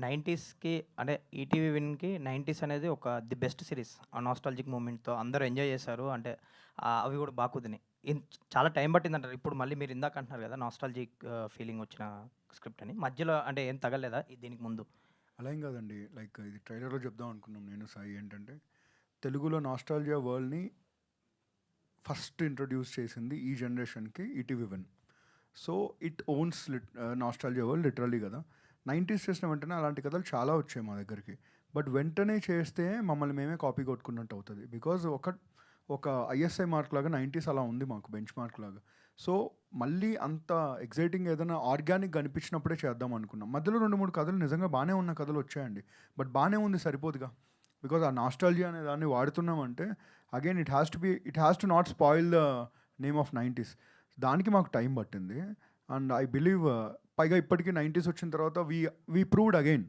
90స్‌కి అంటే ఈటీవీ విన్‌కి 90స్ అనేది ఒక ది బెస్ట్ సిరీస్. ఆ నాస్టాల్జిక్ మూమెంట్‌తో అందరూ ఎంజాయ్ చేశారు. అంటే అవి కూడా బా కుదిరినాయి. చాలా టైం పట్టిందంటారు. ఇప్పుడు మళ్ళీ మీరు ఇందాక అంటున్నారు కదా! నాస్టాల్జిక్ ఫీలింగ్ వచ్చిన స్క్రిప్ట్ అని. మధ్యలో అంటే ఏం తగలలేదా దీనికి ముందు? అలా ఏం కాదండి. లైక్ ఇది ట్రైలర్‌లో చెప్దాం అనుకున్నాం నేను, సాయి ఏంటంటే, తెలుగులో నాస్టాల్జియా వరల్డ్‌ని ఫస్ట్ ఇంట్రొడ్యూస్ చేసింది ఈ జనరేషన్‌కి ETV Win. So, it owns nostalgia world literally కదా! 90స్ చేసిన వెంటనే అలాంటి కథలు చాలా వచ్చాయి మా దగ్గరికి. బట్ వెంటనే చేస్తే మమ్మల్ని మేమే కాపీ కొట్టుకున్నట్టు అవుతది. బికాజ్ ఒక ఐఎస్ఐ మార్క్ లాగా 90స్ అలా ఉంది మాకు, బెంచ్ మార్క్ లాగా. సో, మళ్ళీ అంత ఎక్సైటింగ్ ఏదైనా ఆర్గానిక్‌గా అనిపించినప్పుడే చేద్దాం అనుకున్నాం. మధ్యలో 2, 3 కథలు నిజంగా బానే ఉన్న కథలు వచ్చాయండి. బట్ బానే ఉంది సరిపోదుగా. బికాజ్ ఆ నాస్టాల్జియా అనే దాన్ని వాడుతున్నామంటే again it has to not spoil the name of 90స్. దానికి మాకు టైం పట్టింది. అండ్ ఐ బిలీవ్ పైగా ఇప్పటికీ 90స్ వచ్చిన తర్వాత వీ ప్రూవ్డ్ అగైన్